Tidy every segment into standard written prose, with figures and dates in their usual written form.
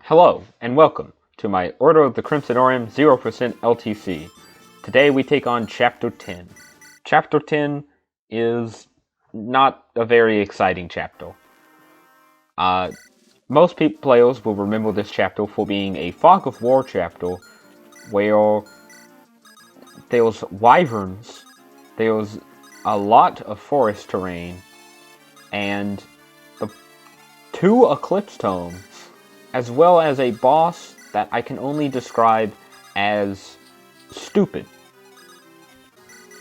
Hello, and welcome to my Order of the Crimson Orem 0% LTC. Today we take on Chapter 10. Chapter 10 is not a very exciting chapter. Most players will remember this chapter for being a Fog of War chapter where there was wyverns, there was a lot of forest terrain, and the two Eclipse Tomes, as well as a boss that I can only describe as stupid.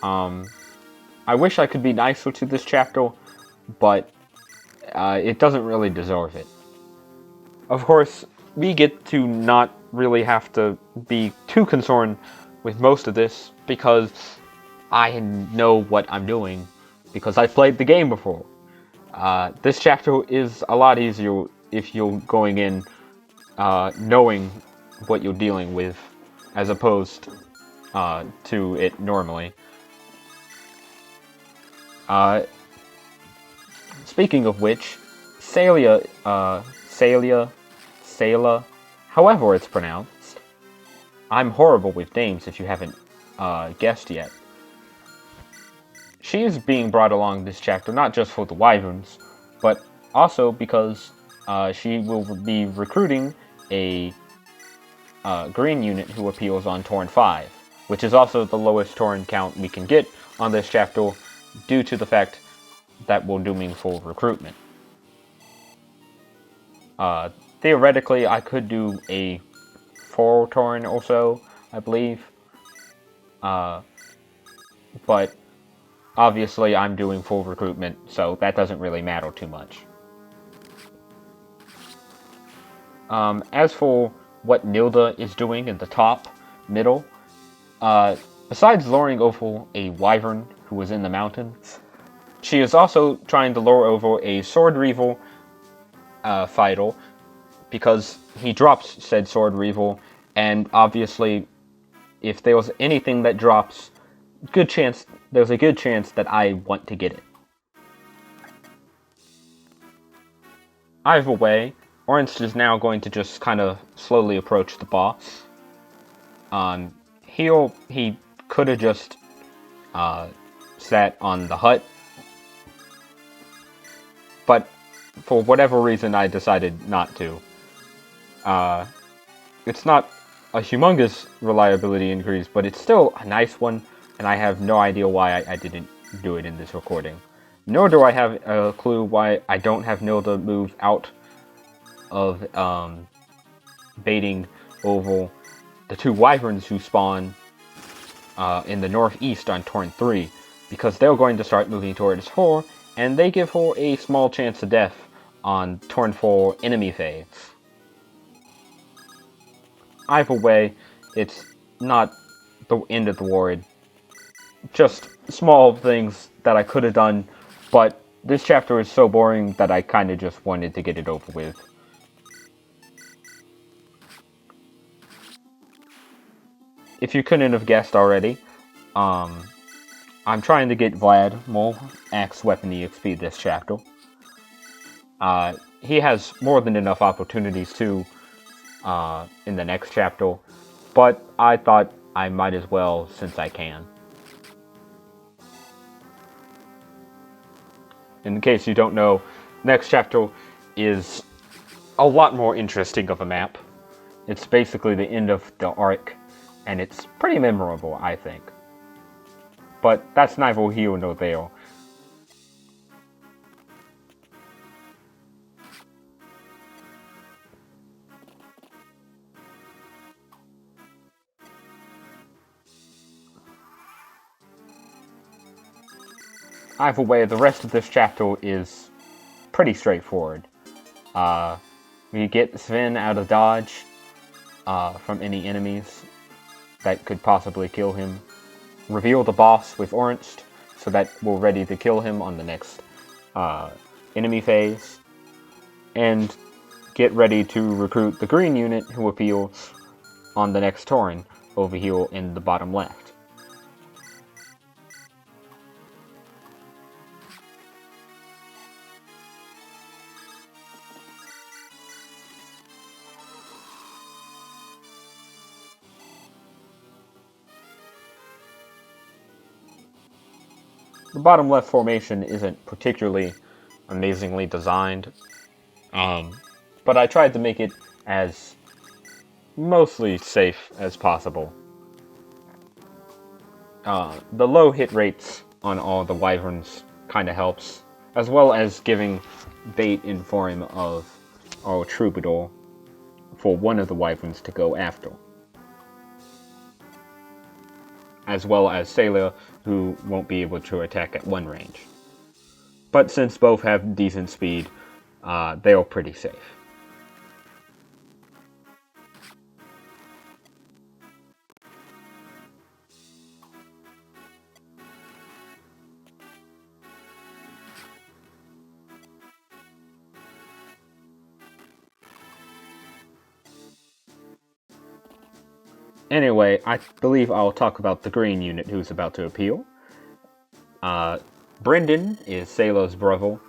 I wish I could be nicer to this chapter, but it doesn't really deserve it. Of course, we get to not really have to be too concerned with most of this, because I know what I'm doing, because I played the game before. This chapter is a lot easier if you're going in knowing what you're dealing with, as opposed to it normally. Speaking of which, Celia, however it's pronounced. I'm horrible with names if you haven't guessed yet. She is being brought along this chapter not just for the wyverns, but also because she will be recruiting a green unit who appeals on Torn 5, which is also the lowest Torn count we can get on this chapter due to the fact that we're doing full recruitment. Theoretically, I could do a 4 Torn or so, I believe. But obviously I'm doing full recruitment, so that doesn't really matter too much. As for what Nilda is doing in the top middle, besides luring over a wyvern who was in the mountains, she is also trying to lure over a Sword Reaver fighter, because he drops said Sword Reaver, and obviously, if there was anything that drops, there's a good chance that I want to get it. Either way, Orange is now going to just kind of slowly approach the boss. He could have just sat on the hut, but for whatever reason I decided not to. It's not a humongous reliability increase, but it's still a nice one, and I have no idea why I didn't do it in this recording. Nor do I have a clue why I don't have Nilda move out of baiting over the two wyverns who spawn in the northeast on Torn 3, because they're going to start moving towards her, and they give her a small chance of death on Torn 4 enemy phase. Either way, it's not the end of the world. Just small things that I could have done, but this chapter is so boring that I kind of just wanted to get it over with. If you couldn't have guessed already, I'm trying to get Vlad more Axe Weapon EXP this chapter. He has more than enough opportunities to in the next chapter, but I thought I might as well since I can. In case you don't know, next chapter is a lot more interesting of a map. It's basically the end of the arc, and it's pretty memorable, I think. But that's neither here nor there. Either way, the rest of this chapter is pretty straightforward. We get Sven out of dodge from any enemies that could possibly kill him. Reveal the boss with Ornst, so that we're ready to kill him on the next enemy phase. And get ready to recruit the green unit who appeals on the next Tauren over here in the bottom left. the bottom left formation isn't particularly amazingly designed, but I tried to make it as mostly safe as possible. The low hit rates on all the wyverns kind of helps, as well as giving bait in form of our troubadour for one of the wyverns to go after. As well as Celia, who won't be able to attack at one range. But since both have decent speed, they are pretty safe. Anyway, I believe I'll talk about the green unit who's about to appeal. Brendan is Celia's brother,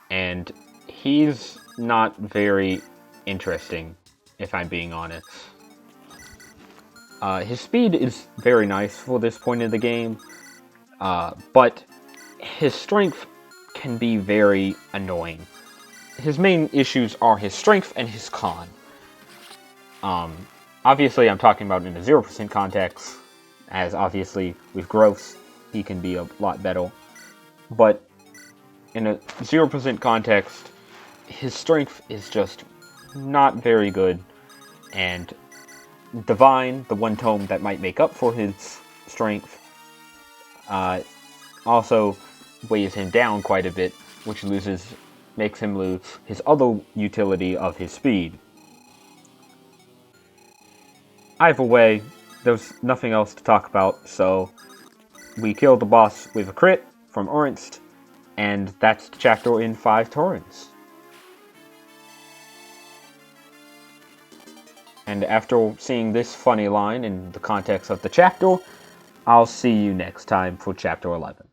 and he's not very interesting, if I'm being honest. His speed is very nice for this point in the game, but his strength can be very annoying. His main issues are his strength and his con. Obviously, I'm talking about in a 0% context, as obviously with growths, he can be a lot better. But in a 0% context, his strength is just not very good, and Divine, the one tome that might make up for his strength, also weighs him down quite a bit, which makes him lose his other utility of his speed. Either way, there's nothing else to talk about, so we killed the boss with a crit from Ernst, and that's the chapter in 5 turns. And after seeing this funny line in the context of the chapter, I'll see you next time for chapter 11.